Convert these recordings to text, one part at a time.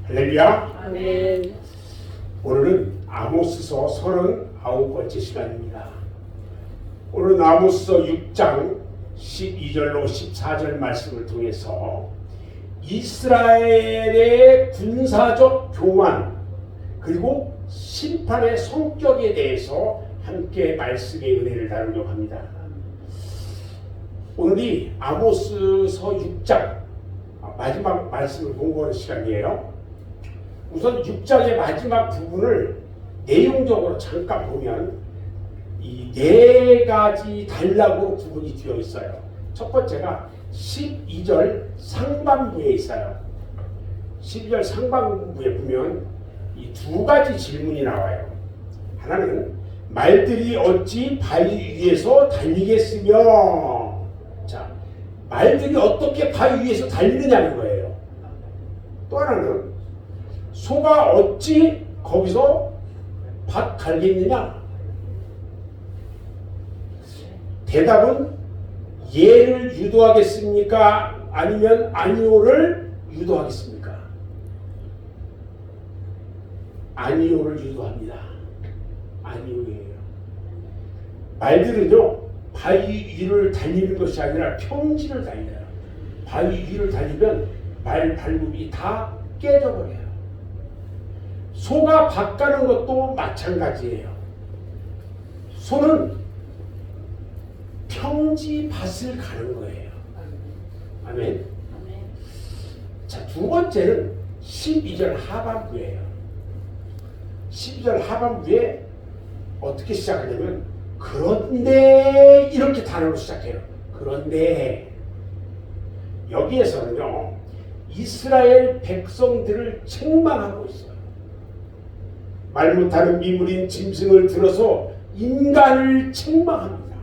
할렐루야. 아멘. 오늘은 아모스서 39번째 시간입니다. 오늘은 아모스서 6장 12절로 14절 말씀을 통해서 이스라엘의 군사적 교만 그리고 심판의 성격에 대해서 함께 말씀의 은혜를 나누려고 합니다. 오늘이 아모스서 6장 마지막 말씀을 공부하는 시간이에요. 우선 6장의 마지막 부분을 내용적으로 잠깐 보면 이 네 가지 단락으로 구분이 되어 있어요. 첫 번째가 12절 상반부에 있어요. 12절 상반부에 보면 이 두 가지 질문이 나와요. 하나는 말들이 어찌 바위 위에서 달리겠으며, 자, 말들이 어떻게 바위 위에서 달리느냐는 거예요. 또 하나는 소가 어찌 거기서 밭 갈겠느냐? 대답은 예를 유도하겠습니까? 아니면 아니오를 유도하겠습니까? 아니오를 유도합니다. 아니오예요. 말들은요, 바위 위를 달리는 것이 아니라 평지를 달려요. 바위 위를 달리면 말 발굽이 다 깨져버려요. 소가 밭 가는 것도 마찬가지예요. 소는 평지 밭을 가는 거예요. 아멘. 자, 두 번째는 12절 하반부예요. 12절 하반부에 어떻게 시작하냐면 그런데 이렇게 단어로 시작해요. 그런데 여기에서는요, 이스라엘 백성들을 책망하고 있어요. 말 못하는 미물인 짐승을 들어서 인간을 책망합니다.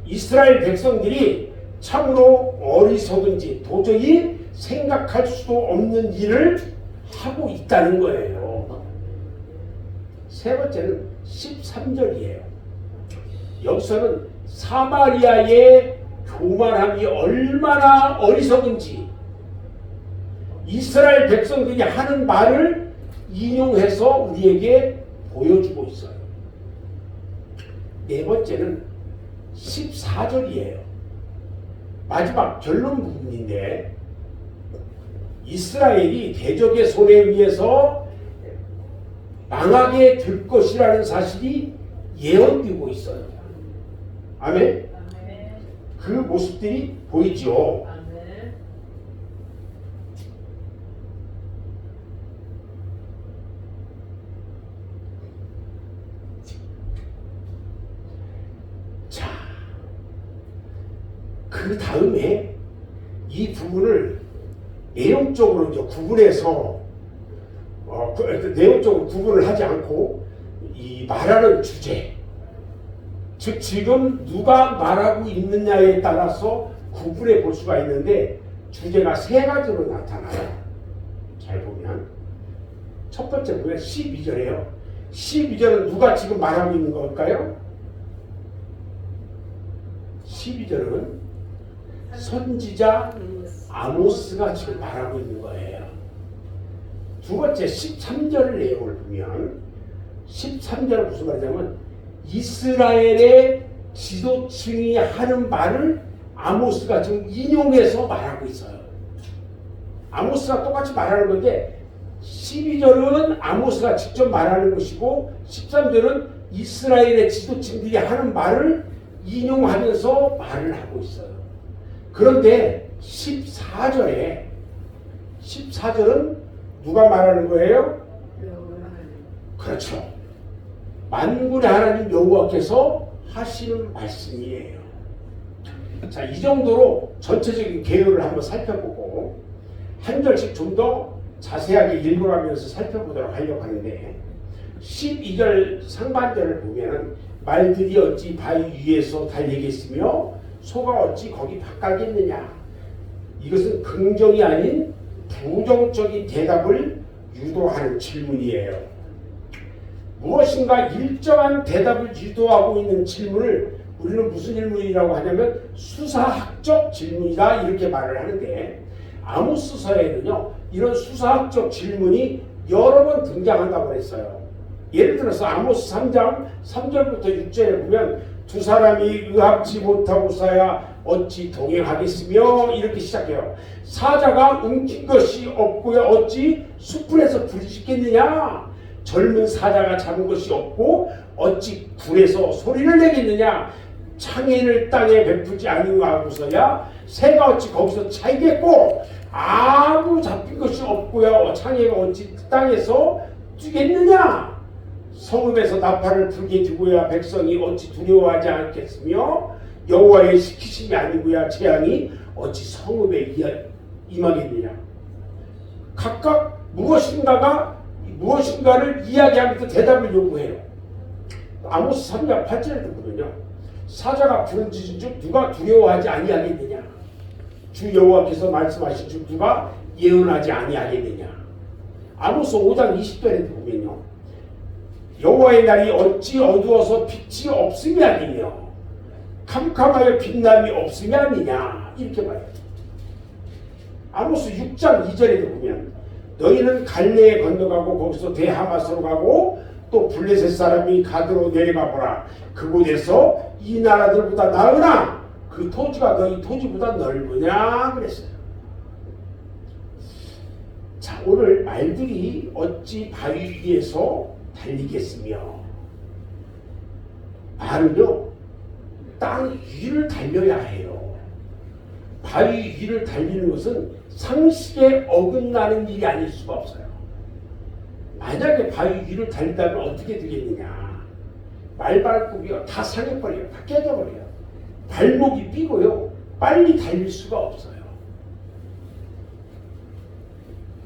이스라엘 백성들이 참으로 어리석은지 도저히 생각할 수도 없는 일을 하고 있다는 거예요. 세 번째는 13절이에요. 여기서는 사마리아의 교만함이 얼마나 어리석은지 이스라엘 백성들이 하는 말을 인용해서 우리에게 보여주고 있어요. 네 번째는 14절이에요. 마지막 결론 부분인데 이스라엘이 대적의 손에 의해서 망하게 될 것이라는 사실이 예언되고 있어요. 아멘? 그 모습들이 보이죠. 자, 그 다음에 이 부분을 내용적으로 이제 구분해서 내용적으로 구분을 하지 않고 이 말하는 주제, 즉 지금 누가 말하고 있느냐에 따라서 구분해 볼 수가 있는데 주제가 세 가지로 나타나요. 잘 보면 첫 번째 보면 12절이에요. 12절은 누가 지금 말하고 있는 걸까요? 12절은 선지자 아모스가 지금 말하고 있는 거예요. 두 번째 13절 내용을 보면 13절은 무슨 말이냐면 이스라엘의 지도층이 하는 말을 아모스가 지금 인용해서 말하고 있어요. 아모스가 똑같이 말하는 건데 12절은 아모스가 직접 말하는 것이고 13절은 이스라엘의 지도층들이 하는 말을 인용하면서 말을 하고 있어요. 그런데 14절은 누가 말하는 거예요? 그렇죠. 만군의 하나님 여호와께서 하시는 말씀이에요. 자, 이 정도로 전체적인 개요를 한번 살펴보고 한 절씩 좀 더 자세하게 읽어가면서 살펴보도록 하려고 하는데 12절 상반절을 보면 말들이 어찌 바위 위에서 달리겠으며 소가 어찌 거기 밭 가겠느냐. 이것은 긍정이 아닌 부정적인 대답을 유도하는 질문이에요. 무엇인가 일정한 대답을 유도하고 있는 질문을 우리는 무슨 질문이라고 하냐면 수사학적 질문이다 이렇게 말을 하는데 아모스서에는요 이런 수사학적 질문이 여러 번 등장한다고 했어요. 예를 들어서 아모스 3장 3절부터 6절에 보면 두 사람이 의합지 못하고 싸야 어찌 동행하겠으며 이렇게 시작해요. 사자가 움킨 것이 없고야 어찌 숯불에서 불이 지겠느냐. 젊은 사자가 잡은 것이 없고 어찌 불에서 소리를 내겠느냐. 창인을 땅에 베푸지 아니하고서야 새가 어찌 거기서 차이겠고 아무 잡힌 것이 없고야 창이가 어찌 땅에서 뛰겠느냐. 성읍에서 나팔을 불게 두고야 백성이 어찌 두려워하지 않겠으며 여호와의 시키심이 아니고야 재앙이 어찌 성읍에 임하겠느냐. 각각 무엇인가를 이야기하면서 대답을 요구해요. 아모스 3장 8절에도 보면요. 사자가 부르짖은 즉 누가 두려워하지 아니하겠느냐. 주 여호와께서 말씀하신 즉 누가 예언하지 아니하겠느냐. 아모스 5장 20절에도 보면요. 여호와의 날이 어찌 어두워서 빛이 없음이 아니며 캄캄하여 빛남이 없음이 아니냐. 이렇게 말해요. 아모스 6장 2절에도 보면 너희는 갈레에 건너가고 거기서 대하마스로 가고 또 블레셋 사람이 가드로 내려가 보라. 그곳에서 이 나라들보다 나으나 그 토지가 너희 토지보다 넓으냐 그랬어요. 자, 오늘 말들이 어찌 바위 위에서 달리겠으며 말은요 땅 위를 달려야 해요. 바위 위를 달리는 것은 상식에 어긋나는 일이 아닐 수가 없어요. 만약에 바위 위를 달린다면 어떻게 되겠느냐. 말발굽이요 다 상해버려요. 다 깨져버려요. 발목이 삐고요 빨리 달릴 수가 없어요.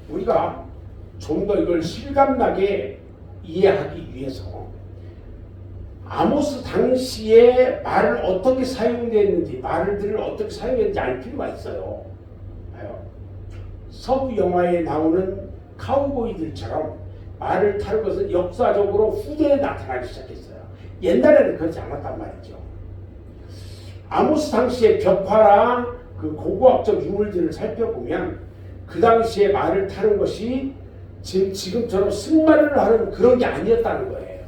우리가 좀 더 이걸 실감나게 이해하기 위해서 아모스 당시에 말을 어떻게 사용됐는지 말들을 어떻게 사용했는지 알 필요가 있어요. 봐요. 서부 영화에 나오는 카우보이들처럼 말을 타는 것은 역사적으로 후대에 나타나기 시작했어요. 옛날에는 그렇지 않았단 말이죠. 아모스 당시의 벽화랑 그 고고학적 유물들을 살펴보면 그 당시에 말을 타는 것이 지금처럼 승마를 하는 그런 게 아니었다는 거예요.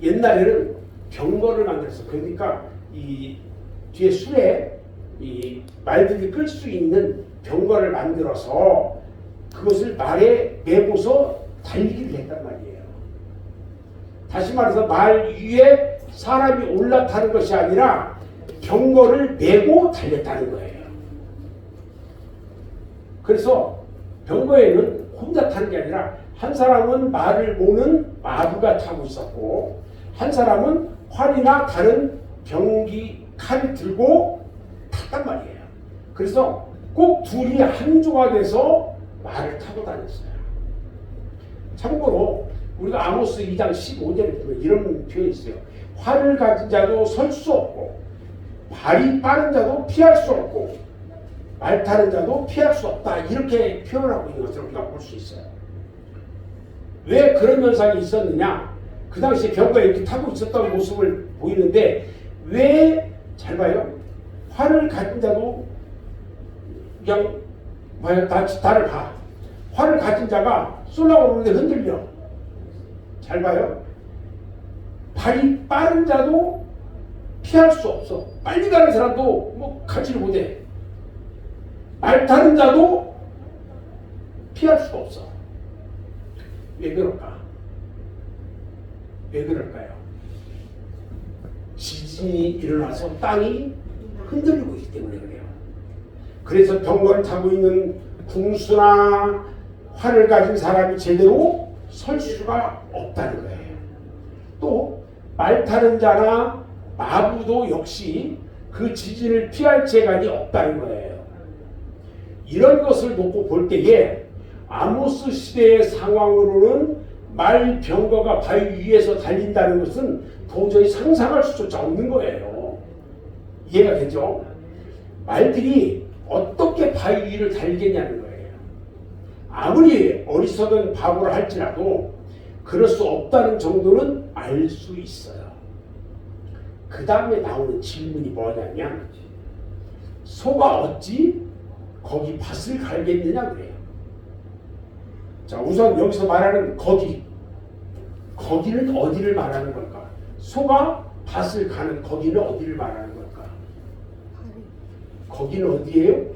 옛날에는 병거를 만들어서 그러니까 이 뒤에 술에 이 말들이 끌 수 있는 병거를 만들어서 그것을 말에 메고서 달리기를 했단 말이에요. 다시 말해서 말 위에 사람이 올라타는 것이 아니라 병거를 메고 달렸다는 거예요. 그래서 병거에는 혼자 타는 게 아니라 한 사람은 말을 모는 마부가 타고 있었고 한 사람은 활이나 다른 병기 칼을 들고 탔단 말이에요. 그래서 꼭 둘이 한 조각에서 말을 타고 다녔어요. 참고로 우리가 아모스 2장 15절에 보면 이런 표현이 있어요. 활을 가진 자도 설 수 없고 발이 빠른 자도 피할 수 없고 말 타는 자도 피할 수 없다. 이렇게 표현하고 있는 것을 우리가 볼 수 있어요. 왜 그런 현상이 있었느냐? 그 당시에 병거에 이렇게 타고 있었던 모습을 보이는데 왜 잘 봐요. 활을 가진 자도 그냥 나를 봐. 활을 가진 자가 쏠라고 오는데 흔들려. 잘 봐요. 발이 빠른 자도 피할 수 없어. 빨리 가는 사람도 뭐 가지를 못해. 말 타는 자도 피할 수가 없어. 왜 그럴까? 왜 그럴까요? 지진이 일어나서 땅이 흔들리고 있기 때문에 그래요. 그래서 병거를 타고 있는 궁수나 활을 가진 사람이 제대로 설 수가 없다는 거예요. 또 말 타는 자나 마부도 역시 그 지진을 피할 재간이 없다는 거예요. 이런 것을 놓고 볼 때에 아모스 시대의 상황으로는 말 병거가 바위 위에서 달린다는 것은 도저히 상상할 수조차 없는 거예요. 이해가 되죠? 말들이 어떻게 바위 위를 달리겠냐는 거예요. 아무리 어리석은 바보를 할지라도 그럴 수 없다는 정도는 알 수 있어요. 그 다음에 나오는 질문이 뭐냐면 소가 어찌 거기 밭을 갈겠느냐 그래요. 자, 우선 여기서 말하는 거기는 어디를 말하는 걸까? 소가 밭을 가는 거기는 어디를 말하는 걸까? 거기는 어디예요?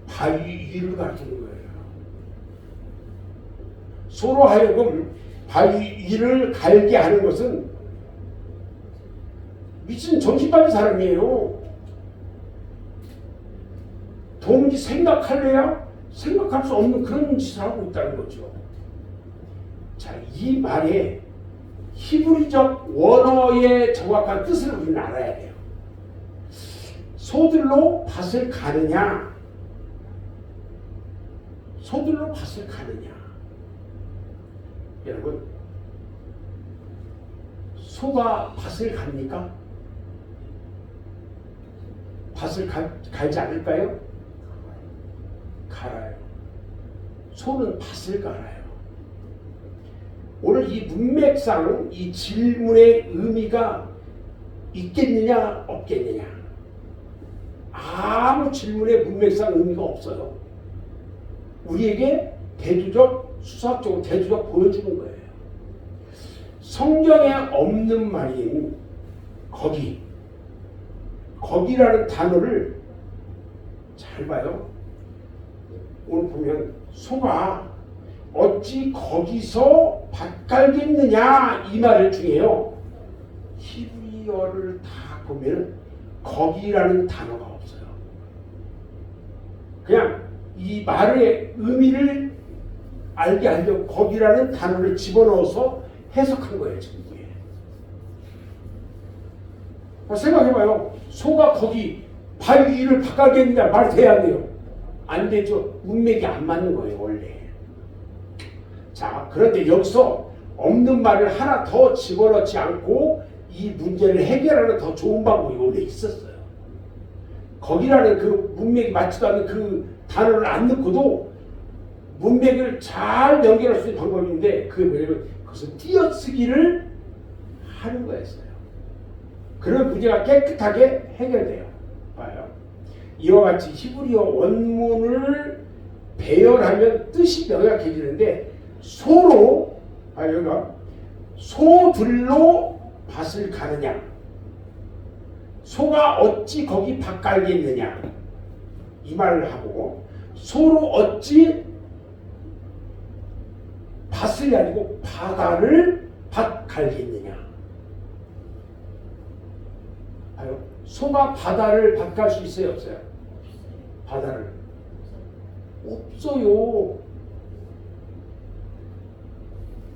바위 위를 가리키는 거예요. 소로 하여금 바위 위를 갈게 하는 것은 미친 정신 빠진 사람이에요. 도무지 생각할래야 생각할 수 없는 그런 짓을 하고 있다는 거죠. 자, 이 말에 히브리적 원어의 정확한 뜻을 우리는 알아야 돼요. 소들로 밭을 가느냐? 소들로 밭을 가느냐? 여러분, 소가 밭을 갑니까? 밭을 갈지 않을까요? 갈아요. 소는 밭을 갈아요. 오늘 이 문맥상 이 질문의 의미가 있겠느냐 없겠느냐, 아무 질문의 문맥상 의미가 없어요. 우리에게 대두적, 수학적으로 대두적 보여주는 거예요. 성경에 없는 말인 거기라는 단어를 잘 봐요. 오늘 보면 소가 어찌 거기서 밭 갈겠느냐 이 말 중에요. 히브리어를 다 보면 거기라는 단어가 없어요. 그냥 이 말의 의미를 알게 하려고 거기라는 단어를 집어넣어서 해석한 거예요. 지금 이게. 생각해봐요. 소가 거기 바위 위를 밭 갈겠느냐 말 돼야 돼요. 안 되죠. 문맥이 안 맞는 거예요 원래. 자, 그런데 여기서 없는 말을 하나 더 집어넣지 않고 이 문제를 해결하는 더 좋은 방법이 원래 있었어요. 거기라는 그 문맥이 맞지도 않는 그 단어를 안 넣고도 문맥을 잘 연결할 수 있는 방법인데, 그게 뭐냐면 그것은 띄어쓰기를 하는 거였어요. 그런 문제가 깨끗하게 해결돼요. 봐요. 이와 같이 히브리어 원문을 배열하면 뜻이 명확해지는데, 소로, 여기가 소들로 밭을 가느냐, 소가 어찌 거기 밭 갈겠느냐 이 말을 하고, 소로 어찌 밭이 아니고 바다를 밭 갈겠느냐. 봐요. 소가 바다를 밭 갈 수 있어요 없어요? 바다를 없어요.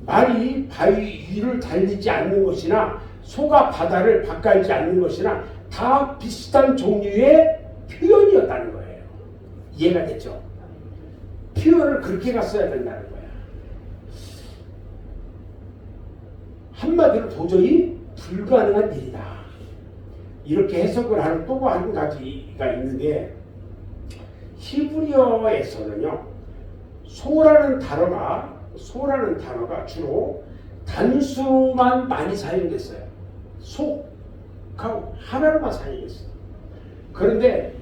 말이 바위 위를 달리지 않는 것이나 소가 바다를 밭 갈지 않는 것이나 다 비슷한 종류의 표현이었다는 거예요. 이해가 됐죠? 표현을 그렇게 갔어야 된다는 거야. 한마디로 도저히 불가능한 일이다. 이렇게 해석을 하는 또 한 가지가 있는데, 히브리어에서는요, 소라는 단어가 주로 단수만 많이 사용됐어요. 소하고 하나로만 사용됐어요. 그런데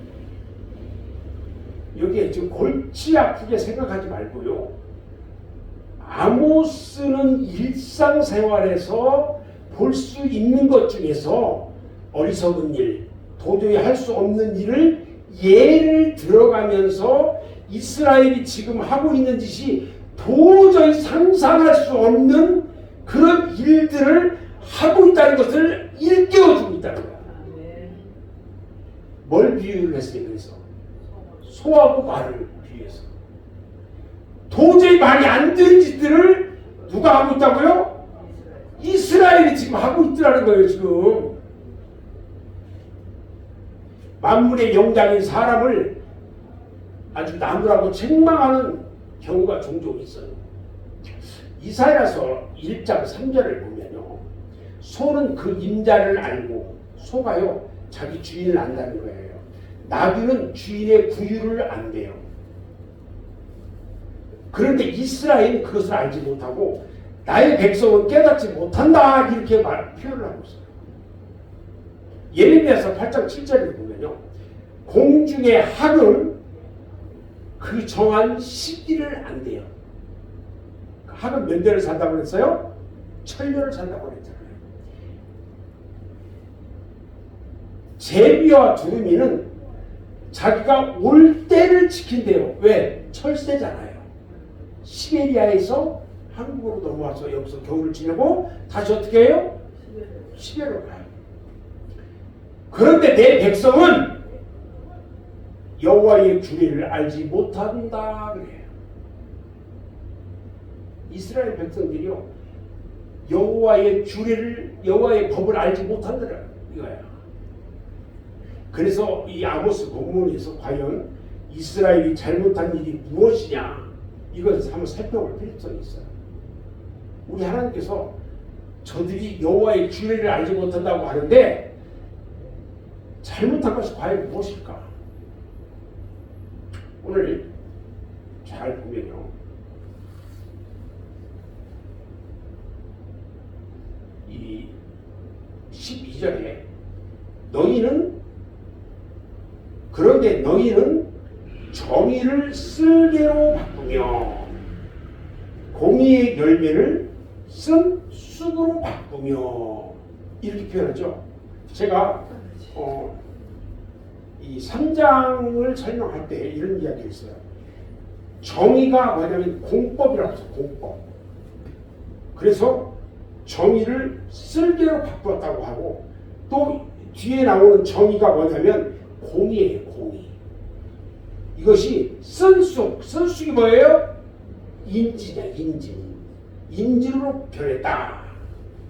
여기에 지금 골치 아프게 생각하지 말고요, 아모스는 일상생활에서 볼 수 있는 것 중에서 어리석은 일, 도저히 할 수 없는 일을 예를 들어가면서 이스라엘이 지금 하고 있는 짓이 도저히 상상할 수 없는 그런 일들을 하고 있다는 것을 일깨워주고 있다는 거야. 뭘 비유를 했어요? 그래서 소하고 말을 비유해서 도저히 말이 안 되는 짓들을 누가 하고 있다고요? 이스라엘이 지금 하고 있더라는 거예요. 지금 만물의 영장인 사람을 아주 나무라고 책망하는 경우가 종종 있어요. 이사야서 1장 3절을 보면요, 소는 그 임자를 알고, 소가요 자기 주인을 안다는 거예요. 나귀는 주인의 구유를 안대요. 그런데 이스라엘은 그것을 알지 못하고 나의 백성은 깨닫지 못한다, 이렇게 표현을 하고 있어요. 예레미야서 8장 7절을 보면요, 공중의 학은 그 정한 시기를 안 돼요. 학은 몇 년을 산다고 그랬어요? 1000년을 산다고 그랬잖아요. 제비와 두루미는 자기가 올 때를 지킨대요. 왜? 철새잖아요. 시베리아에서 한국으로 넘어와서 여기서 겨울을 지내고 다시 어떻게 해요? 시베리아로 가요. 그런데 내 백성은 여호와의 규례를 알지 못한다 그래요. 이스라엘 백성들이요, 여호와의 규례를, 여호와의 법을 알지 못한다는 이거야. 그래서 이 아모스 본문에서 과연 이스라엘이 잘못한 일이 무엇이냐, 이것을 한번 살펴볼 필요성이 있어요. 우리 하나님께서 저들이 여호와의 규례를 알지 못한다고 하는데 잘못한 것이 과연 무엇일까? 오늘 잘 보면요, 이 12절에 그런데 너희는 정의를 쓸개로 바꾸며 공의의 열매를 쓴 쑥으로 바꾸며, 이렇게 표현하죠. 제가 이 3장을 설명할 때 이런 이야기가 있어요. 정의가 뭐냐면 공법이라고 해서 공법. 그래서 정의를 쓸개로 바꾸었다고 하고, 또 뒤에 나오는 정의가 뭐냐면 공의예요. 공의. 이것이 쓴쑥이 뭐예요? 인지냐, 인지로 변했다.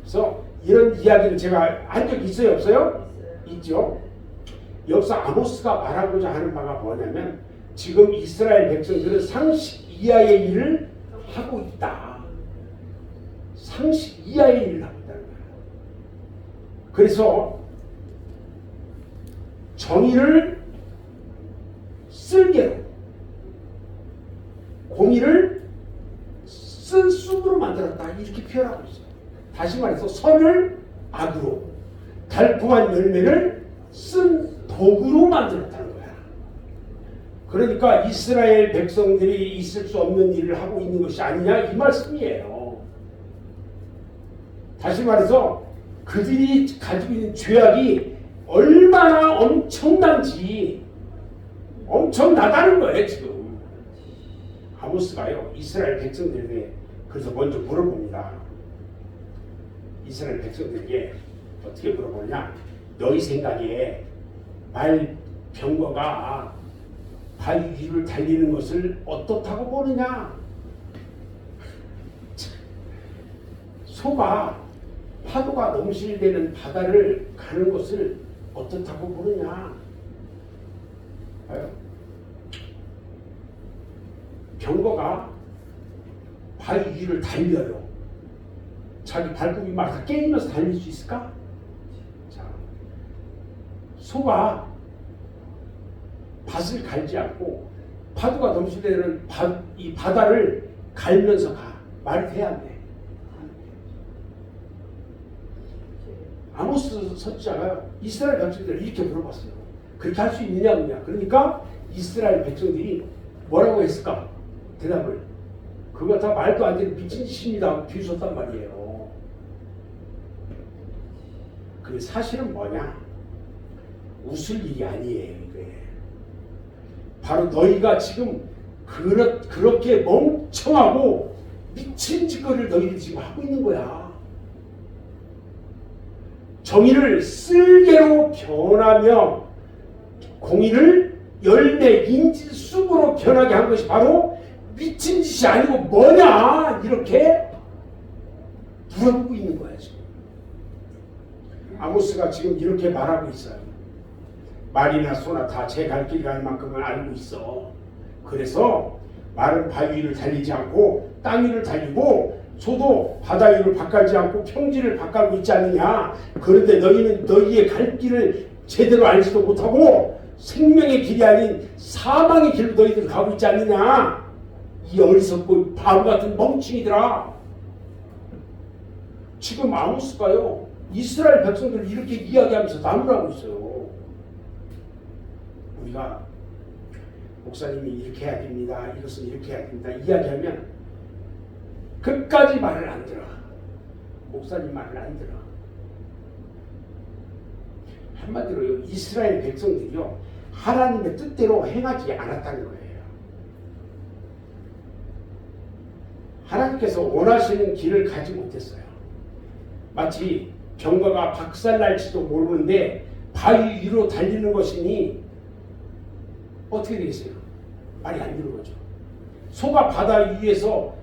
그래서 이런 이야기를 제가 한 적 있어요, 없어요? 있죠. 여기서 아모스가 말하고자 하는 바가 뭐냐면, 지금 이스라엘 백성들은 상식 이하의 일을 하고 있다. 상식 이하의 일을 하고 있다는 거예요. 그래서 정의를 쓸개로, 공의를 쓴 쑥으로 만들었다, 이렇게 표현하고 있어요. 다시 말해서 선을 악으로, 달콤한 열매를 쓴 도구로 만들었다는 거야. 그러니까 이스라엘 백성들이 있을 수 없는 일을 하고 있는 것이 아니냐, 이 말씀이에요. 다시 말해서 그들이 가지고 있는 죄악이 얼마나 엄청난지, 엄청나다는 거예요. 지금 아모스가요, 이스라엘 백성들에게 그래서 먼저 물어봅니다. 이스라엘 백성들에게 어떻게 물어보냐, 너희 생각에 말병거가 바위 위를 달리는 것을 어떻다고 보느냐? 소가 파도가 넘실대는 바다를 가는 것을 어떻다고 보느냐? 병거가 바위 위를 달려요. 자기 발굽이 막 다 깨지면서 달릴 수 있을까? 자, 소가 밭을 갈지 않고 파도가 넘실대는 이 바다를 갈면서 가. 말이 돼야 안 돼. 아모스 선지자가 이스라엘 백성들을 이렇게 물어봤어요. 그렇게 할 수 있느냐 없느냐. 그러니까 이스라엘 백성들이 뭐라고 했을까? 대답을, 그거 다 말도 안 되는 미친 짓입니다 하고 비웃었단 말이에요. 근데 사실은 뭐냐? 웃을 일이 아니에요. 이게 바로 너희가 지금 그렇게 멍청하고 미친 짓거리를 너희들이 지금 하고 있는 거야. 정의를 쓸개로 변하며 공의를 열매, 인지, 쑥으로 변하게 한 것이 바로 미친 짓이 아니고 뭐냐, 이렇게 물어보고 있는 거야. 지금 아모스가 지금 이렇게 말하고 있어요. 말이나 소나 다 제 갈 길 갈 만큼은 알고 있어. 그래서 말은 바위 위를 달리지 않고 땅 위를 달리고, 소도 바다 위를 바꾸지 않고 평지를 바꾸고 있지 않느냐. 그런데 너희는 너희의 갈 길을 제대로 알지도 못하고 생명의 길이 아닌 사망의 길로 너희들 가고 있지 않느냐. 이 어리석고 바보 같은 멍청이들아. 지금 아모스가요, 이스라엘 백성들을 이렇게 이야기하면서 나무라고 있어요. 우리가 목사님이 이렇게 해야 됩니다. 이것은 이렇게 해야 됩니다. 이야기하면 끝까지 말을 안 들어. 목사님 말을 안 들어. 한마디로 이스라엘 백성들이요 하나님의 뜻대로 행하지 않았다는 거예요. 하나님께서 원하시는 길을 가지 못했어요. 마치 병거가 박살날지도 모르는데 바위 위로 달리는 것이니 어떻게 되겠어요? 말이 안 되는 거죠. 소가 바다 위에서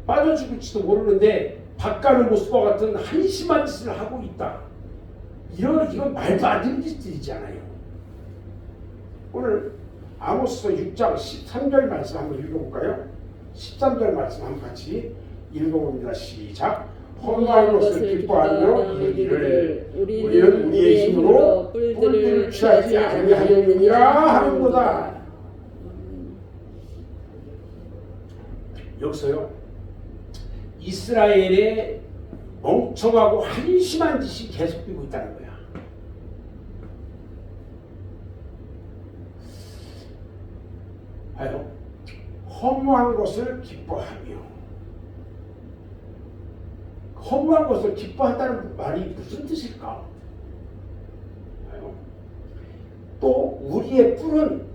빠져 죽을지도 모르는데 바가는 모습과 같은 한심한 짓을 하고 있다. 이건 말도 안 되는 짓들이잖아요. 오늘 아모스 6장 13절 말씀 한번 읽어볼까요? 13절 말씀 한번 같이 읽어봅니다. 시작. 허무한 것을 기뻐하며 이르기를 우리는 우리의 힘으로 뿔들을 취하지 아니하느니라 하는도다. 여기서요 이스라엘의 멍청하고 한심한 짓이 계속되고 있다는 거야. 봐요. 허무한 것을 기뻐하며. 허무한 것을 기뻐한다는 말이 무슨 뜻일까? 봐요. 또 우리의 뿔은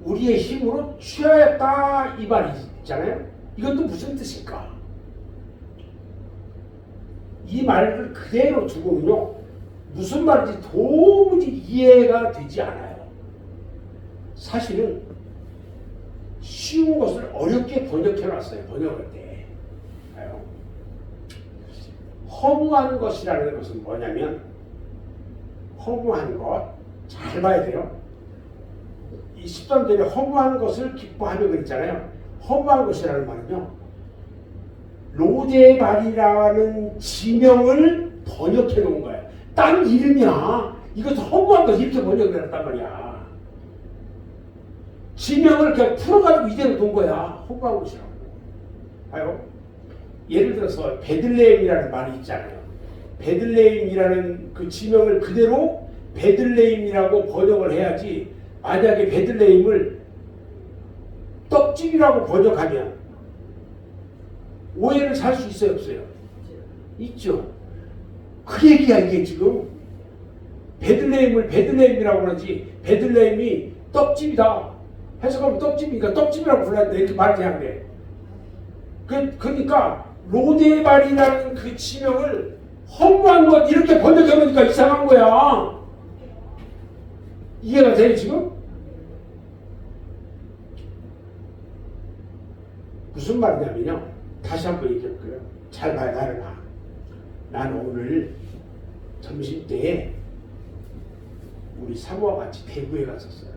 우리의 힘으로 취하였다 이 말이 있잖아요. 이것도 무슨 뜻일까? 이 말을 그대로 두고는요 무슨 말인지 도무지 이해가 되지 않아요. 사실은 쉬운 것을 어렵게 번역해놨어요. 번역할 때. 봐요. 허무한 것이라는 것은 뭐냐면 허무한 것 잘 봐야 돼요. 이 13절에 허무한 것을 기뻐하며 그랬잖아요. 허무한 것이라는 말은요 로데발이라는 지명을 번역해 놓은 거예요. 딴 이름이야. 이것도 허무한 것 이렇게 번역을 해놨단 말이야. 지명을 그냥 풀어가지고 이대로 놓은 거야. 허무한 것이라고. 봐요. 예를 들어서 베들레헴이라는 말이 있잖아요. 베들레헴이라는 그 지명을 그대로 베들레헴이라고 번역을 해야지. 만약에 베들레헴을 떡집이라고 번역하면 오해를 살 수 있어요, 없어요? 있죠. 그 얘기야 이게 지금. 베들레헴을 베들레헴이라고 그러지 베들레헴이 떡집이다 해석하면 떡집이니까 떡집이라고 불러야 돼. 이렇게 말을 해야 돼. 그러니까 로데발이라는 그 지명을 허무한 것 이렇게 번역해보니까 이상한 거야. 이해가 돼요 지금? 무슨 말이냐면요. 다시 한번 얘기할게요. 잘 봐요. 나를 봐. 나는 오늘 점심때에 우리 사모와 같이 대구에 갔었어요.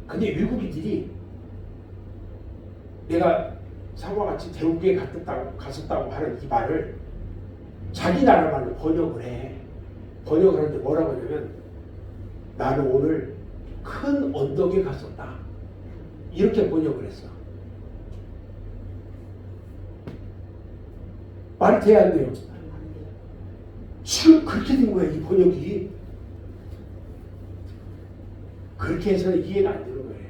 근데 외국인들이 내가 사모와 같이 대구에 갔었다고 하는 이 말을 자기 나라 말로 번역을 해. 번역을 하는데 뭐라고 하냐면 나는 오늘 큰 언덕에 갔었다. 이렇게 번역을 했어. 말이 돼야 안 돼요? 지금 그렇게 된 거야, 이 번역이. 그렇게 해서는 이해가 안 되는 거예요.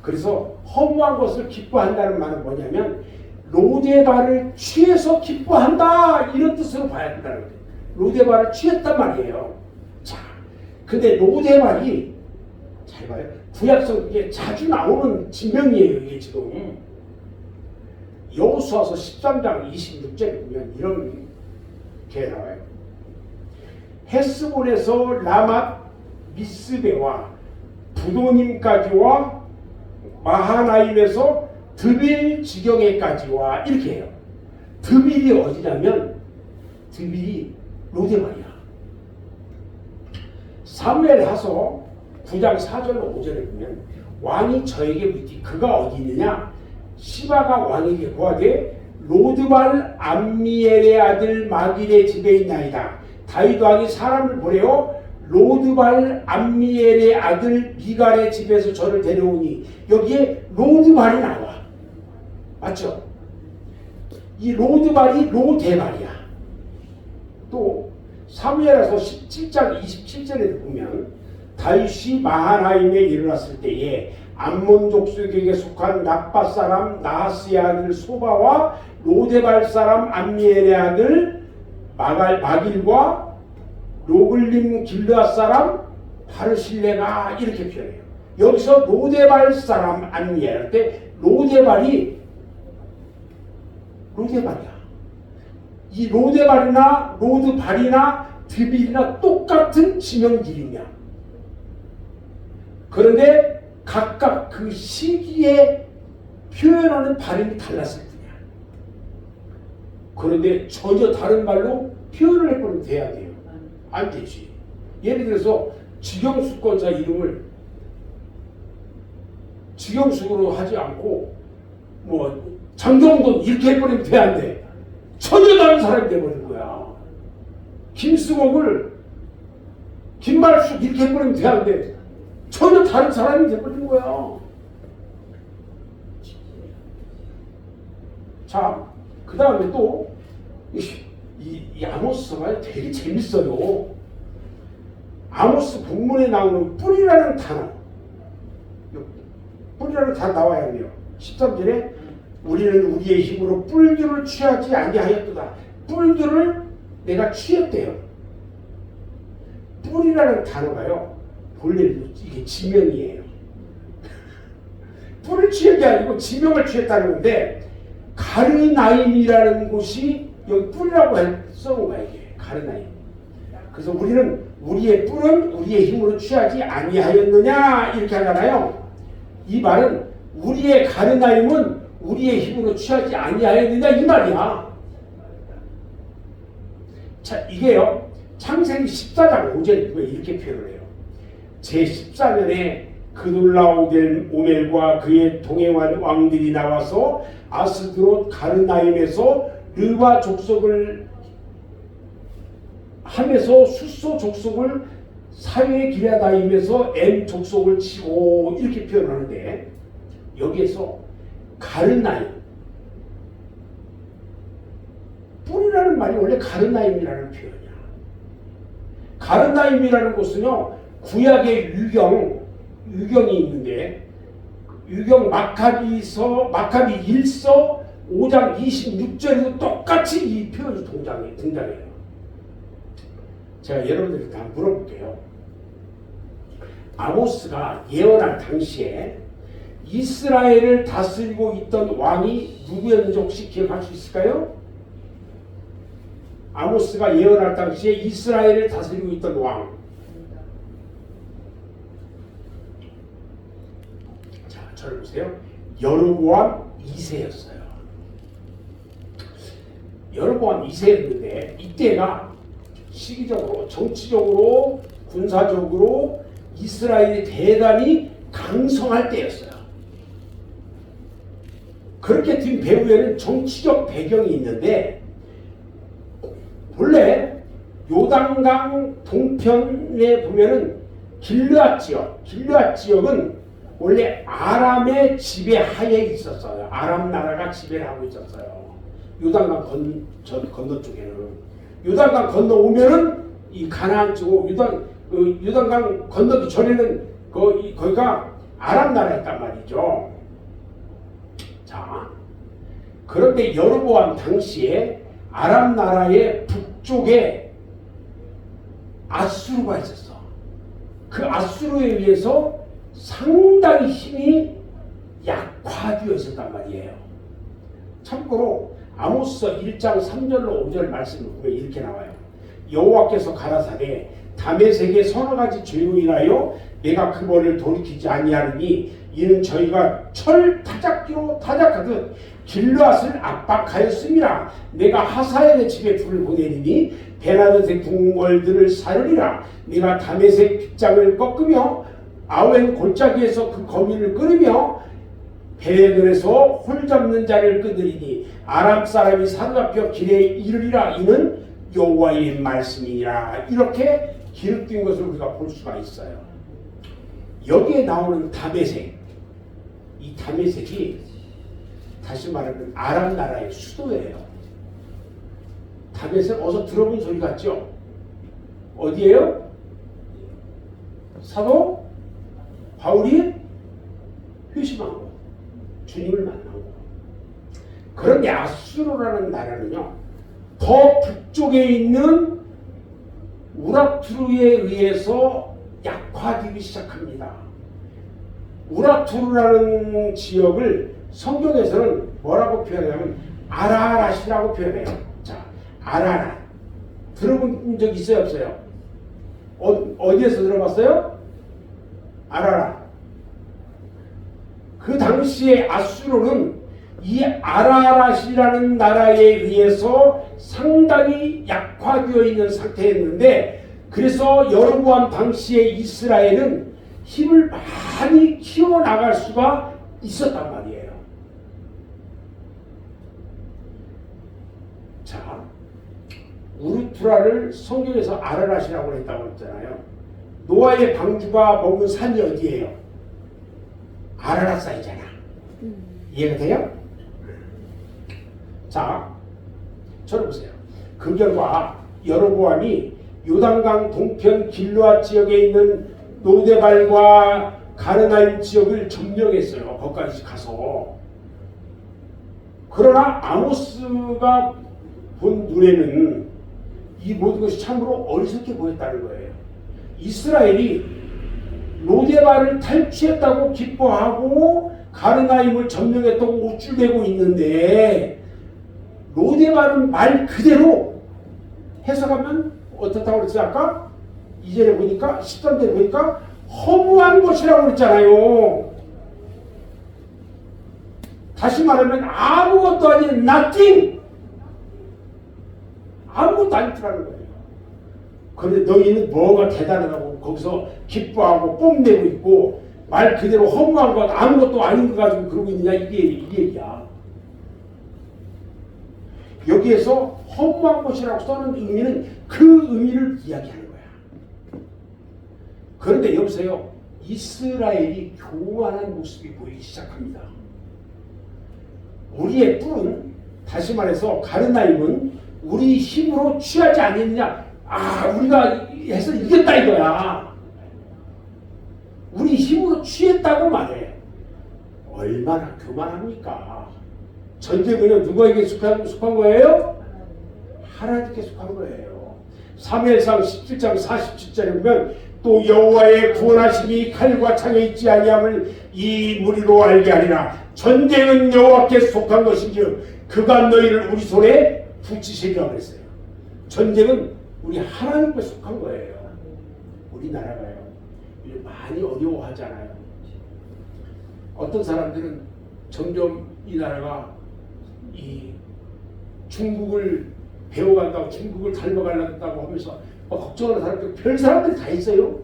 그래서 허무한 것을 기뻐한다는 말은 뭐냐면 로데발을 취해서 기뻐한다 이런 뜻으로 봐야 된다는 거예요. 로데발을 취했단 말이에요. 자, 근데 로데발이 잘 봐요. 구약성경에 자주 나오는 지명이에요. 이게 지금 여호수아서 13장 26절에 보면 이런 게 나와요. 헤스본에서 라맛 미스베와 부도님까지와 마하나임에서 드빌 지경에까지와 이렇게 해요. 드빌이 어디냐면 드빌이 로데발이야. 사무엘하서 9장 4절로 5절에 보면 왕이 저에게 묻기 그가 어디 있느냐 시바가 왕에게 고하되 로드발 암미엘의 아들 마길의 집에 있나이다. 다윗 왕이 사람을 보내어 로드발 암미엘의 아들 미갈의 집에서 저를 데려오니 여기에 로드발이 나와. 맞죠? 이 로드발이 로데발이야. 또 사무엘하서 17장 27절에 보면 다윗이 마하나임에 일어났을 때에 암몬 족속에게 속한 라빠 사람 나하스의 아들 소바와 로데발 사람 암미엘의 아들 마길과 로글림 길르앗 사람 바르실레가 이렇게 표현해요. 여기서 로데발 사람 암미엘 때 로데발이야. 이 로데발이나 로드발이나 드빌이나 똑같은 지명길이냐. 그런데 각각 그 시기에 표현하는 발음이 달랐을 뿐이야. 그런데 전혀 다른 말로 표현을 해버리면 돼야 돼요. 안 되지. 예를 들어서 지경수권자 이름을 지경숙으로 하지 않고 뭐 장정돈 이렇게 해버리면 돼, 안 돼? 전혀 다른 사람이 돼버린 거야. 김승옥을 김말숙 이렇게 해버리면 돼, 안 돼? 전혀 다른 사람이 돼버린 거야. 자, 그 다음에 또 이 아모스가 되게 재밌어요. 아모스 본문에 나오는 뿌리라는 단어, 뿌리라는 단어 나와야 해요. 13절에 우리는 우리의 힘으로 뿔들을 취하지 아니하였도다. 뿔들을 내가 취했대요. 뿔이라는 단어가요, 본래 이게 지명이에요. 뿔을 취한 게 아니고 지명을 취했다는 건데, 가르나임이라는 곳이 여기 뿔이라고 써놓은 거야. 이게 가르나임. 그래서 우리는 우리의 뿔은 우리의 힘으로 취하지 아니하였느냐 이렇게 하잖아요. 이 말은 우리의 가르나임은 우리의 힘으로 취하지 아니하였느냐 이 말이야. 자, 이게요, 창세기 14장 5절에 이렇게 표현을 해요. 제14년에 그돌라오멜과 그의 동행한 왕들이 나와서 아스드롯 가르나임에서 르바 족속을 하면서 수소 족속을 사회 기랴다임에서 엠 족속을 치고 이렇게 표현하는데, 여기에서 가르나임, 뿔이라는 말이 원래 가르나임이라는 표현이야. 가르나임이라는 곳은요, 구약의 유경이 있는데, 유경 마카비 1서 5장 26절에도 똑같이 이 표현이 등장해요. 제가 여러분들께 한번 물어볼게요. 아모스가 예언할 당시에 이스라엘을 다스리고 있던 왕이 누구였는지 혹시 기억할 수 있을까요? 아모스가 예언할 당시에 이스라엘을 다스리고 있던 왕. 자, 저를 보세요. 여로보암 2세였어요. 여로보암 2세였는데 이때가 시기적으로, 정치적으로, 군사적으로 이스라엘이 대단히 강성할 때였어요. 그렇게 된 배후에는 정치적 배경이 있는데, 본래 요단강 동편에 보면은 길르앗 지역은 원래 아람의 지배하에 있었어요. 아람 나라가 지배를 하고 있었어요. 요단강 건너쪽에는. 요단강 건너오면은 이 가나안 쪽, 요단강 건너기 전에는 거기가 아람 나라였단 말이죠. 자, 그런데 여로보암 당시에 아람 나라의 북쪽에 아수르가 있었어. 그 아수르에 의해서 상당히 힘이 약화되어 있었단 말이에요. 참고로 아모스 1장 3절로 5절 말씀을 보면 이렇게 나와요. 여호와께서 가라사대 다메섹의 서너 가지 죄로 인하여 내가 그 벌을 돌이키지 아니하느니 이는 저희가 철 타작기로 타작하듯 길르앗을 압박하였습니다. 내가 하사엘의 집에 불을 보내리니 베나드의 궁궐들을 사르리라. 내가 다메섹 빗장을 꺾으며 아웬 골짜기에서 그 거미를 끊으며 베들에서 홀 잡는 자를 끊으리니 아람 사람이 사로잡혀 길에 이르리라. 이는 여호와의 말씀이니라. 이렇게 기록된 것을 우리가 볼 수가 있어요. 여기에 나오는 다메섹, 이 다메섹이 다시 말하면 아람 나라의 수도예요. 다윗은 어서 들어본 소리 같죠? 어디에요? 사도 바울이 회심한 것, 주님을 만난 것. 그런데 아수르라는 나라는요, 더 북쪽에 있는 우라투르에 의해서 약화되기 시작합니다. 우라투르라는 지역을 성경에서는 뭐라고 표현하냐면 아라랏이라고 표현해요. 자, 아라랏 들어본 적 있어요, 없어요? 어디에서 들어봤어요? 아라랏. 그 당시에 아수르는 이 아라랏이라는 나라에 의해서 상당히 약화되어 있는 상태였는데, 그래서 여로보암 당시에 이스라엘은 힘을 많이 키워나갈 수가 있었단 말이에요. 자, 우르투라를 성경에서 아라랏이라고 했다고 했잖아요. 노아의 방주가 머문 산이 어디예요? 아라랏 산이잖아. 이해가 돼요? 자, 저를 보세요. 그 결과 여로보암이 요단강 동편 길르앗 지역에 있는 노데발과 가르나임 지역을 점령했어요. 거기까지 가서. 그러나 아모스가 본 눈에는 이 모든 것이 참으로 어리석게 보였다는 거예요. 이스라엘이 노데발을 탈취했다고 기뻐하고 가르나임을 점령했다고 우쭐대고 있는데, 노데발은 말 그대로 해석하면 어떻다고 그랬지 아까? 이전에 보니까 13절에 보니까 허무한 것이라고 그랬잖아요. 다시 말하면 아무것도 아닌 nothing, 아무것도 아니더라는 거예요. 그런데 너희는 뭐가 대단하다고 거기서 기뻐하고 뽐내고 있고 말 그대로 허무한 것, 아무것도 아닌 거 가지고 그러고 있느냐, 이게 이 얘기야. 여기에서 허무한 것이라고 써는 의미는 그 의미를 이야기하는 거야. 그런데 여보세요, 이스라엘이 교만한 모습이 보이기 시작합니다. 우리의 뿔은, 다시 말해서 가르나임은 우리 힘으로 취하지 않겠느냐, 우리가 해서 이겼다 이거야. 우리 힘으로 취했다고 말해. 얼마나 교만합니까? 전쟁은 누구에게 속한 거예요? 하나님께 속한 거예요. 사무엘상 17장 47절에 보면 또 여호와의 구원하심이 칼과 창에 있지 아니함을 이 무리로 알게 하리라. 전쟁은 여호와께 속한 것인즉 그가 너희를 우리 손에 붙이시리라 그랬어요. 전쟁은 우리 하나님께 속한 거예요. 우리나라가요, 많이 어려워하잖아요. 어떤 사람들은 점점 이 나라가 이 중국을 배워간다고, 중국을 닮아가려고 하면서 걱정하는 사람들, 별 사람들이 다 있어요.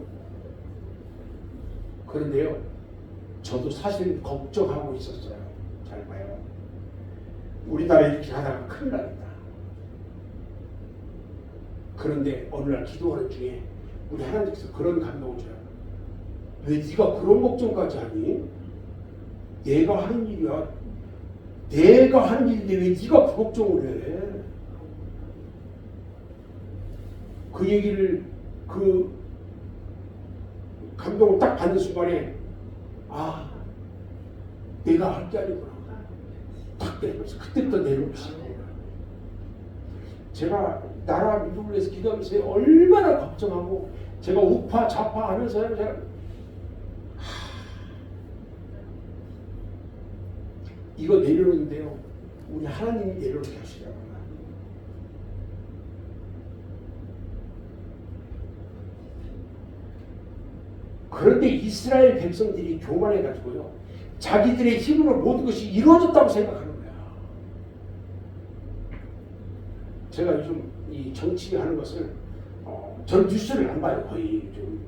그런데요, 저도 사실 걱정하고 있었어요. 잘 봐요. 우리나라 이렇게 하다가 큰일 납니다. 그런데 어느 날 기도하는 중에 우리 하나님께서 그런 감동을 줘요. 왜 네가 그런 걱정까지 하니? 내가 하는 일이야. 내가 하는 일인데 왜 네가 그 걱정을 해? 그 얘기를, 그 감동을 딱 받는 순간에 내가 할 게 아니구나 딱 내려오면서 그때부터 내려오기 시작해요. 제가 나라 민족을 위해서 기도하면서 얼마나 걱정하고 제가 우파 좌파 하면서 제가 이거 내려오는데요, 우리 하나님이 내려오게 하시라고. 그런데 이스라엘 백성들이 교만해가지고요, 자기들의 힘으로 모든 것이 이루어졌다고 생각하는 거야. 제가 요즘 이 정치하는 것을 전 뉴스를 안 봐요, 거의 좀.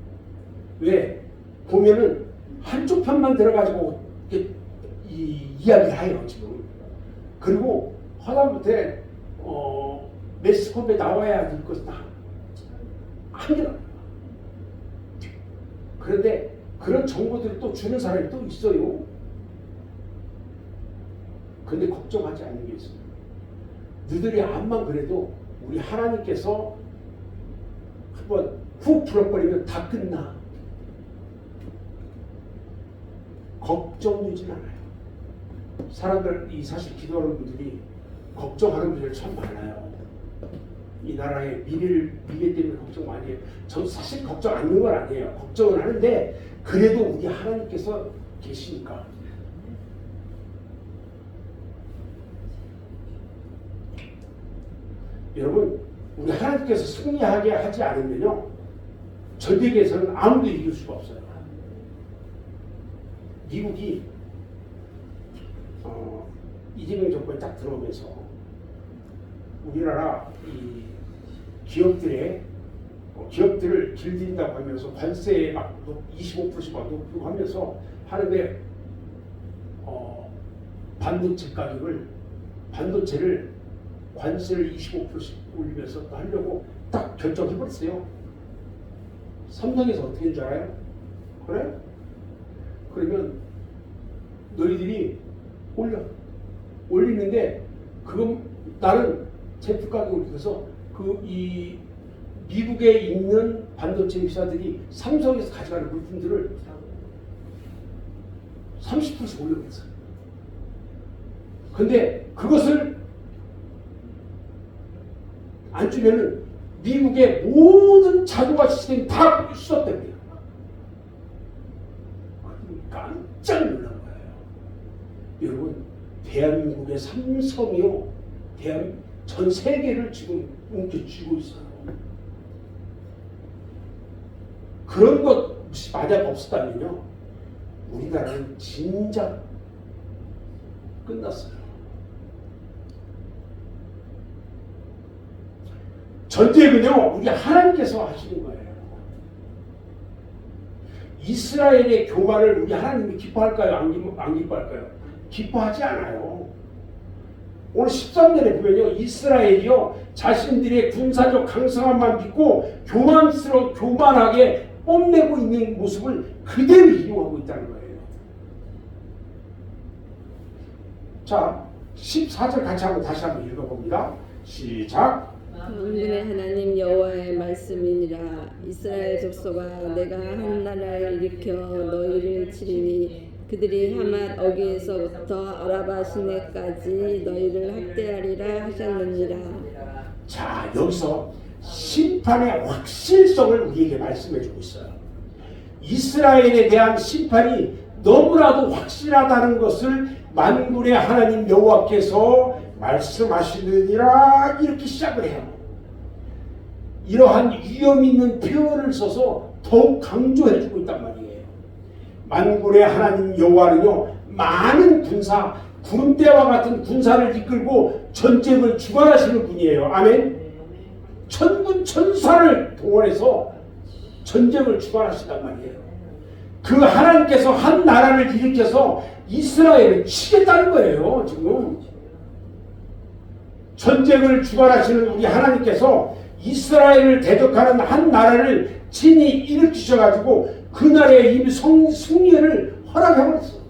왜? 보면은 한쪽 편만 들어가지고 이야기를 해요 지금. 그리고 하다못해 매스컴에 나와야 될 것은 한계다. 그런데 그런 정보들을 또 주는 사람이 또 있어요. 그런데 걱정하지 않는 게 있어요. 너희들이 암만 그래도 우리 하나님께서 한번 훅 불어버리면 다 끝나. 걱정되진 않아요. 사람들이 사실 기도하는 분들이 걱정하는 분들이 참 많아요. 이 나라의 미래 때문에 걱정 많이 해요. 전 사실 걱정 안 하는 건 아니에요. 걱정은 하는데 그래도 우리 하나님께서 계시니까. 여러분, 우리 하나님께서 승리하게 하지 않으면요, 전쟁에서는 아무도 이길 수가 없어요. 미국이 이재명 정권이 딱 들어오면서 우리나라 이 기업들을 길들인다고 하면서 관세에 막 25%씩 막 높이고 하면서 하는데 반도체를 관세를 25%씩 올리면서 또 하려고 딱 결정해버렸어요. 삼성에서 어떻게 된 줄 알아요? 그래? 그러면 너희들이 올리는데 그건 나는 제품 가격을 올려서 이 미국에 있는 반도체 회사들이 삼성에서 가져가는 물품들을 30%씩 올려버렸어요. 근데 그것을 안 주면은 미국의 모든 자동화 시스템이 다 수업됩니다. 깜짝 놀란 거예요. 여러분, 대한민국의 삼성이요, 전 세계를 지금 옮겨쥐고 있어요. 그런 것 만약 없었다면요, 우리나라는 진짜 끝났어요. 전쟁은요, 우리 하나님께서 하시는 거예요. 이스라엘의 교만을 우리 하나님이 기뻐할까요? 안 기뻐할까요? 기뻐하지 않아요. 오늘 13절에 보면요, 이스라엘이요, 자신들의 군사적 강성함만 믿고 교만하게 뽐내고 있는 모습을 그대로 이용하고 있다는 거예요. 자, 14절 같이 다시 한번 읽어봅니다. 시작. 만군의 하나님 여호와의 말씀이니라. 이스라엘 족속아, 내가 한 나라를 일으켜 너희를 치리니 그들이 하맛 어귀에서부터 아라바 시내까지 너희를 학대하리라 하셨느니라. 자, 여기서 심판의 확실성을 우리에게 말씀해주고 있어요. 이스라엘에 대한 심판이 너무나도 확실하다는 것을 만군의 하나님 여호와께서 말씀하시느니라 이렇게 시작을 해요. 이러한 위험 있는 표현을 써서 더욱 강조해주고 있단 말이에요. 만군의 하나님 여호와는요, 많은 군대와 같은 군사를 이끌고 전쟁을 주관하시는 분이에요. 아멘. 천군 천사를 동원해서 전쟁을 주관하시단 말이에요. 그 하나님께서 한 나라를 일으켜서 이스라엘을 치겠다는 거예요. 지금 전쟁을 주관하시는 우리 하나님께서 이스라엘을 대적하는 한 나라를 친히 일으키셔가지고 그 나라에 이미 승리를 허락해버렸어.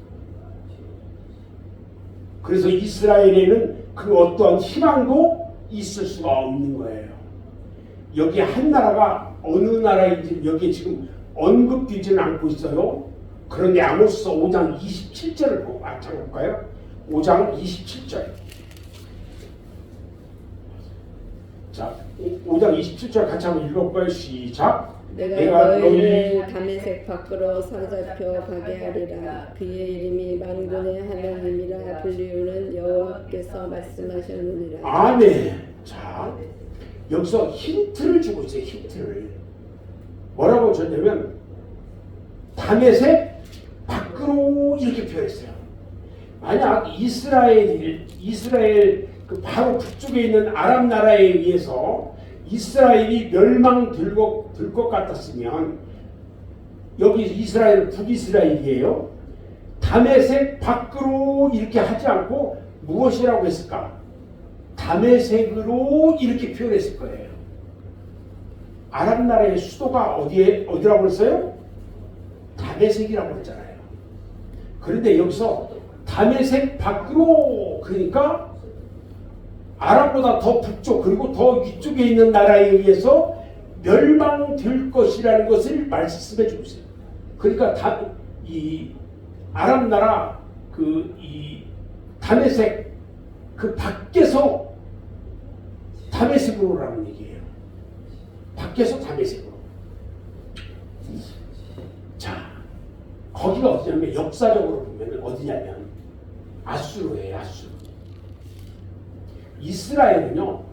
그래서 이스라엘에는 그 어떠한 희망도 있을 수가 없는 거예요. 여기 한 나라가 어느 나라인지 여기에 지금 언급되지는 않고 있어요. 그런데 아모스 5장 27절을 찾아볼까요? 5장 27절. 자, 5장 27절 같이 한번 읽어볼까요? 시작. 내가 너희를 다메섹 밖으로 사로잡혀 가게 하리라. 그의 이름이 만군의 하나님이라 불리우는 여호와께서 말씀하셨느니라. 아멘. 자, 여기서 힌트를 주고 있어요. 힌트를. 뭐라고 줬냐면 다메섹 밖으로 이렇게 표현했어요. 만약 이스라엘 그 바로 북쪽에 있는 아람 나라에 의해서 이스라엘이 멸망될 것 같았으면, 여기 이스라엘은 북이스라엘이에요. 다메섹 밖으로 이렇게 하지 않고 무엇이라고 했을까? 다메섹으로 이렇게 표현했을 거예요. 아람 나라의 수도가 어디라고 했어요? 다메섹이라고 했잖아요. 그런데 여기서 다메섹 밖으로, 그러니까 아람보다 더 북쪽 그리고 더 위쪽에 있는 나라에 의해서 멸망될 것이라는 것을 말씀해 주고 있어요. 그러니까 이 아람 나라 이 다메섹 그 밖에서 다메섹으로 라는 얘기예요. 밖에서 다메섹으로. 자, 거기가 어디냐면 역사적으로 보면 어디냐면 아수르예요. 아수르. 이스라엘은요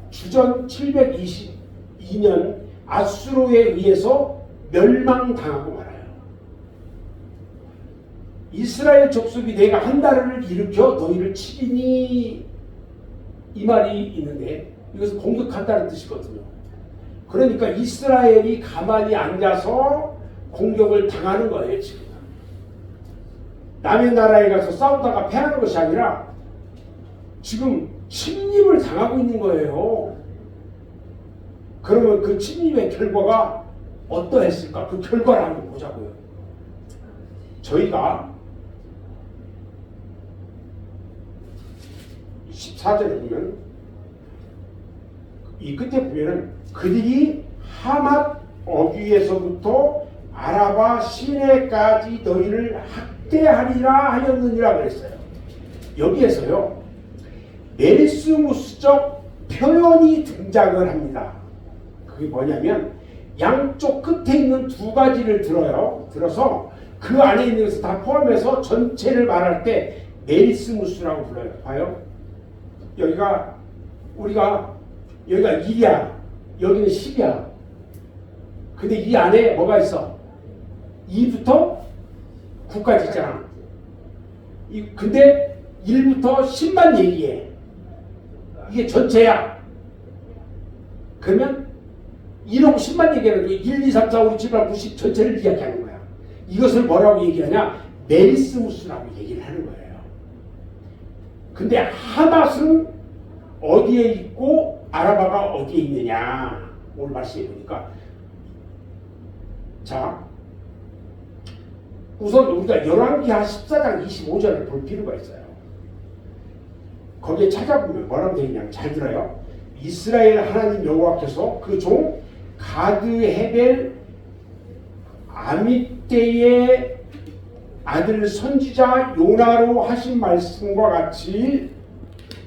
주전 722년 아수르에 의해서 멸망당하고 말아요. 이스라엘 족속이 내가 한 나라를 일으켜 너희를 치리니 이 말이 있는데 이것은 공격한다는 뜻이거든요. 그러니까 이스라엘이 가만히 앉아서 공격을 당하는 거예요. 지금 남의 나라에 가서 싸우다가 패하는 것이 아니라 지금 침입을 당하고 있는 거예요. 그러면 그 침입의 결과가 어떠했을까? 그 결과를 한번 보자고요. 저희가 14절에 보면 이 끝에 보면은 그들이 하맛 어귀에서부터 아라바 시내까지 너희를 학대하리라 하였느니라 그랬어요. 여기에서요 멜스무스적 표현이 등장을 합니다. 그게 뭐냐면 양쪽 끝에 있는 두 가지를 들어서 그 안에 있는 것을 다 포함해서 전체를 말할 때 멜스무스라고 불러요. 봐요. 여기가 1이야. 여기는 10이야. 근데 이 안에 뭐가 있어? 2부터 9까지 있잖아. 근데 1부터 10만 얘기해. 이게 전체야. 그러면 1하고 10만 얘기하는 거야. 1, 2, 3, 4, 5, 6, 7, 8, 9, 10 전체를 이야기하는 거야. 이것을 뭐라고 얘기하냐? 멜스무스라고 얘기를 하는 거예요. 근데 하맛은 어디에 있고 아라바가 어디에 있느냐? 오늘 말씀해 보니까 자 우선 우리가 열왕기하 14장 25절을 볼 필요가 있어요. 거기에 찾아보면 뭐라고 되어 있냐면 잘 들어요. 이스라엘 하나님 여호와께서 그 종 가드 헤벨 아미떼의 아들 선지자 요나로 하신 말씀과 같이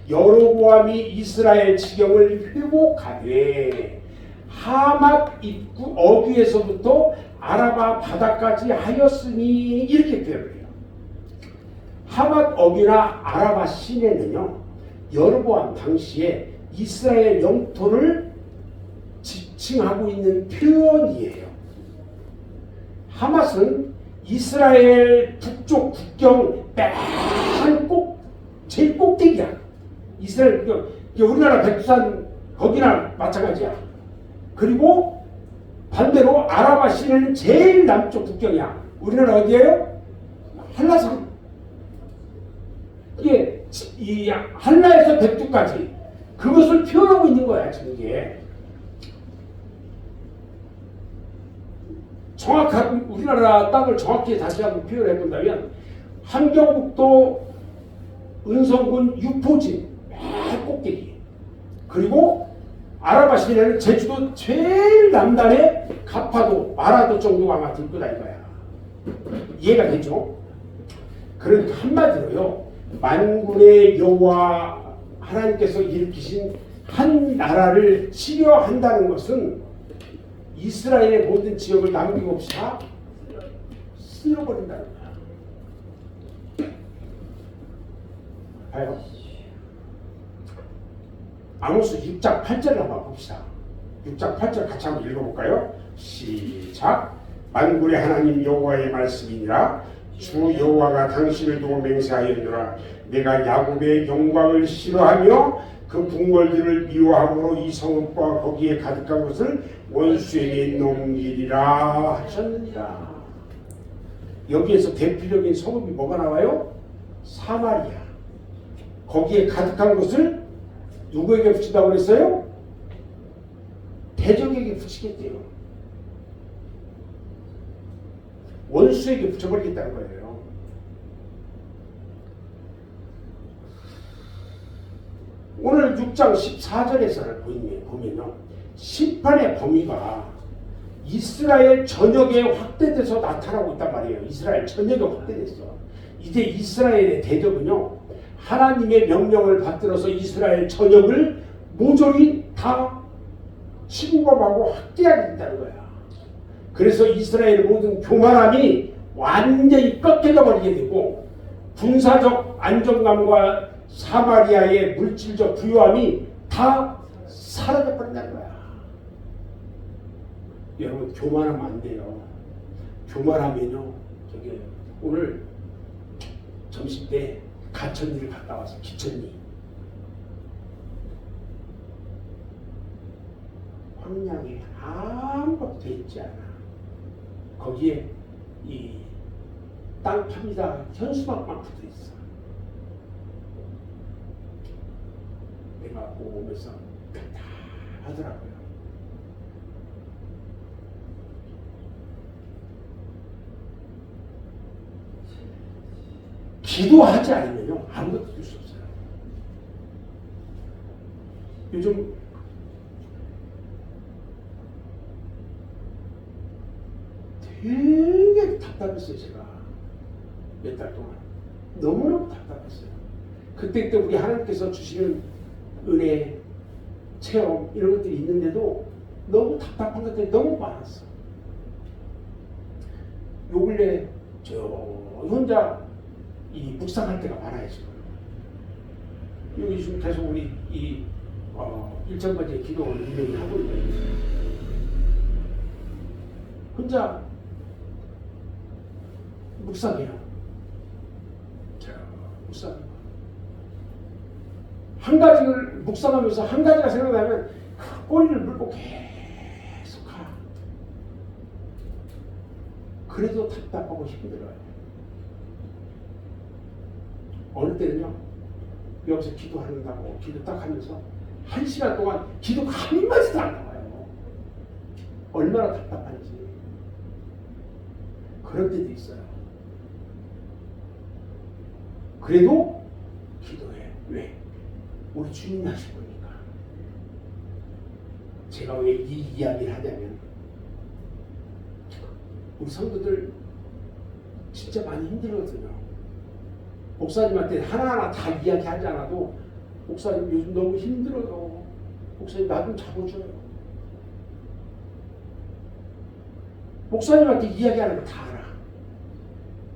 여로보암이 이스라엘 지경을 회복하되 하맛 입구 어귀에서부터 아라바 바다까지 하였으니 이렇게 표현해요. 하맛 어귀나 아라바 시내는요 여로보암 당시에 이스라엘 영토를 지칭하고 있는 표현이에요. 하맛은 이스라엘 북쪽 국경 맨 제일 꼭대기야. 이스라엘 국경, 우리나라 백두산 거기나 마찬가지야. 그리고 반대로 아라바 시내는 제일 남쪽 국경이야. 우리나라 어디예요? 한라산. 이게 이 한라에서 백두까지 그것을 표현하고 있는 거야. 지금 이게 정확한 우리나라 땅을 정확히 다시 한번 표현해 본다면 함경북도 은성군 유포진 맨 꼭대기, 그리고 아라바 시내는 제주도 제일 남단에 가파도 마라도 정도가 아마 들 거다 이거야. 이해가 되죠? 그러니까 한마디로요 만군의 여호와 하나님께서 일으키신 한 나라를 치려한다는 것은 이스라엘의 모든 지역을 남김없이 다 쓸어버린다는 거야. 봐요. 아모스 6장 8절을 한번 봅시다. 6장 8절 같이 한번 읽어볼까요? 시작. 만군의 하나님 여호와의 말씀이니라. 주 여호와가 당신을 두고 맹세하였노라. 내가 야곱의 영광을 싫어하며 그 궁궐들을 미워함으로 이 성읍과 거기에 가득한 것을 원수에게 넘기리라 하셨느니라. 여기에서 대표적인 성읍이 뭐가 나와요? 사마리아. 거기에 가득한 것을 누구에게 붙인다고 그랬어요? 대적에게 붙이겠대요. 원수에게 붙여버리겠다는 거예요. 오늘 6장 14절에서 보면요. 심판의 범위가 이스라엘 전역에 확대돼서 나타나고 있단 말이에요. 이스라엘 전역에 확대됐어. 이제 이스라엘의 대적은요. 하나님의 명령을 받들어서 이스라엘 전역을 모조리 다 침범하고 확대하게 된다는 거야. 그래서 이스라엘의 모든 교만함이 완전히 꺾여져 버리게 되고 군사적 안정감과 사마리아의 물질적 부유함이 다 사라져 버린다는 거야. 여러분 교만하면 안 돼요. 교만하면요. 저기 오늘 점심 때 가천리를 갔다 와서 기천리 황량에 아무것도 돼 있지 않아. 거기에 이 땅 팝니다 현수막만 붙어 있어. 내가 오면서 하더라고요. 기도하지 않으면요 아무것도 될 수 없어요. 요즘 되게 답답했어요. 제가 몇 달 동안 너무너무 답답했어요. 그때 우리 하나님께서 주시는 은혜, 체험 이런 것들이 있는데도 너무 답답한 것들이 너무 많았어. 요 근래 저 혼자 이 묵상할 때가 많아요. 지금 여기 지금 계속 우리 이 일정번째 기도를 운영을 하고 있거든요. 혼자 묵상해요. 자, 묵상. 한 가지를 묵상하면서 한 가지가 생각나면 그 꼬리를 물고 계속 가. 그래도 답답하고 힘들어요. 어느 때는요, 여기서 기도한다고 기도 딱 하면서 1시간 동안 기도가 한마디도 안 나와요. 얼마나 답답한지. 그런 때도 있어요. 그래도 기도해. 왜? 우리 주님이 하실 거니까. 제가 왜 이 이야기를 하냐면 우리 성도들 진짜 많이 힘들거든요. 목사님한테 하나하나 다 이야기하지 않아도 목사님 요즘 너무 힘들어요. 목사님 나 좀 잡아줘요. 목사님한테 이야기하는 거 다 알아.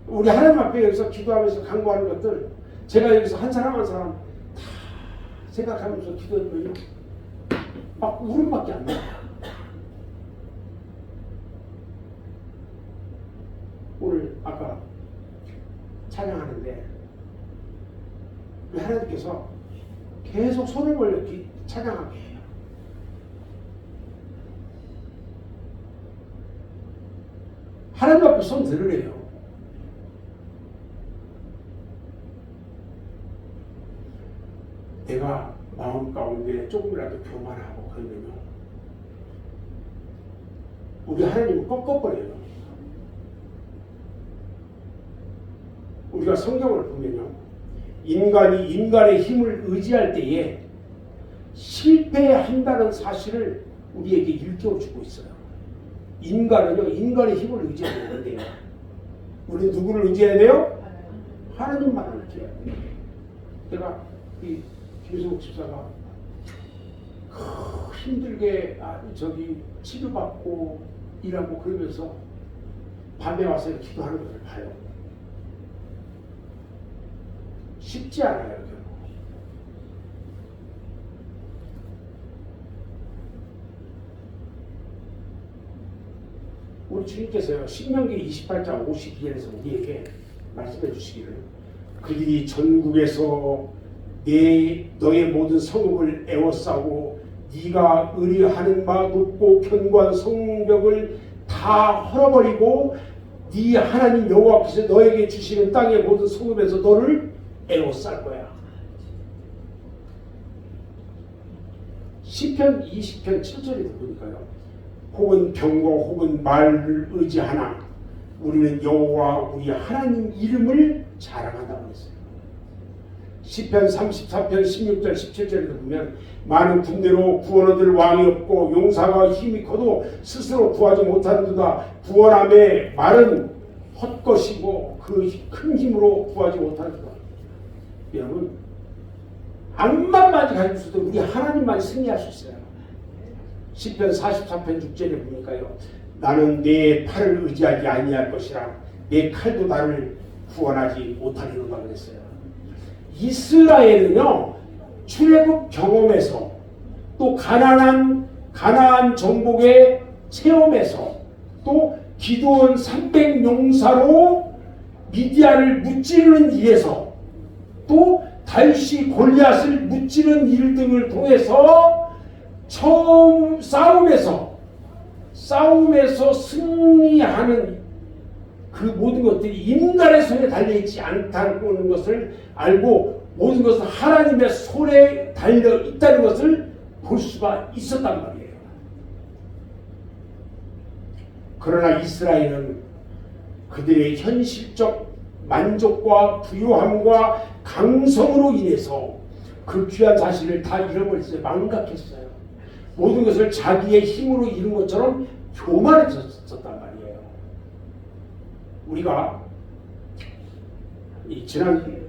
우리 하나님 앞에 여기서 기도하면서 간구하는 것들 제가 여기서 한 사람 한 사람 다 생각하면서 기도하면 막 울음밖에 안 나요. 오늘 아까 찬양하는데 우리 하나님께서 계속 손을 벌려 찬양하게 해요. 하나님 앞에 손 들으래요. 내가 마음 가운데 조금이라도 교만하고 그러면요 우리 하나님은 꺾어버려요. 우리가 성경을 보면요 인간이 인간의 힘을 의지할 때에 실패한다는 사실을 우리에게 일깨워주고 있어요. 인간은요 인간의 힘을 의지해야 되는데요 우리는 누구를 의지해야 돼요? 하나님만을 의지해야 돼요. 제가 이 김승욱 집사가 힘들게 치료받고 일하고 그러면서 밤에 와서 기도하는 것을 봐요. 쉽지 않아요. 결국. 우리 주님께서요 신명기 28장 52절에서 우리에게 말씀해 주시기를 그들이 전국에서 너의 모든 성읍을 에워싸고 네가 의뢰하는 바 높고 견고한 성벽을 다 헐어버리고 네 하나님 여호와께서 너에게 주시는 땅의 모든 성읍에서 너를 에워쌀 거야. 시편 20편 7절에 보니까요 혹은 병거 혹은 말을 의지하나 우리는 여호와 우리 하나님 이름을 자랑한다고 했어요. 시편 34편 16절 17절에도 보면 많은 군대로 구원 얻을 왕이 없고 용사가 힘이 커도 스스로 구하지 못하는도다. 구원함의 말은 헛것이고 그 큰 힘으로 구하지 못하는도다. 여러분, 악만만 가지고 있어도 우리 하나님만 승리할 수 있어요. 시편 44편 6절에 보니까요, 나는 내 팔을 의지하지 아니할 것이라 내 칼도 나를 구원하지 못하리로다 그랬어요. 이스라엘은요, 출애굽 경험에서 또 가나안 정복의 체험에서 또 기드온 300용사로 미디안을 무찌르는 일에서 또 다윗이 골리앗을 무찌르는 일 등을 통해서 처음 싸움에서 승리하는 그 모든 것들이 인간의 손에 달려있지 않다는 것을 알고 모든 것은 하나님의 손에 달려 있다는 것을 볼 수가 있었단 말이에요. 그러나 이스라엘은 그들의 현실적 만족과 부유함과 강성으로 인해서 그 귀한 자신을 다 잃어버렸어요. 망각했어요. 모든 것을 자기의 힘으로 이룬 것처럼 교만해졌단 말이에요. 우리가 지난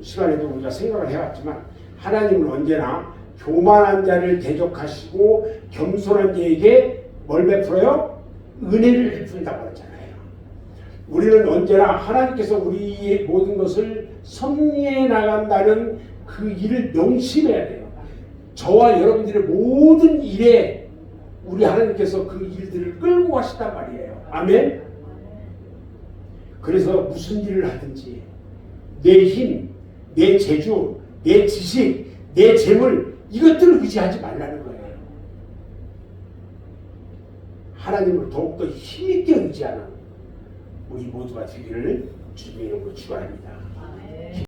시간에도 우리가 생각을 해왔지만 하나님은 언제나 교만한 자를 대적하시고 겸손한 자에게 뭘 베풀어요? 은혜를 베푼다고 했잖아요. 우리는 언제나 하나님께서 우리의 모든 것을 섭리해 나간다는 그 일을 명심해야 돼요. 저와 여러분들의 모든 일에 우리 하나님께서 그 일들을 끌고 가시단 말이에요. 아멘. 그래서 무슨 일을 하든지 내 힘, 내 재주, 내 지식, 내 재물 이것들을 의지하지 말라는 거예요. 하나님을 더욱더 힘있게 의지하는 우리 모두가 되기를 주님의 이름으로 축원합니다.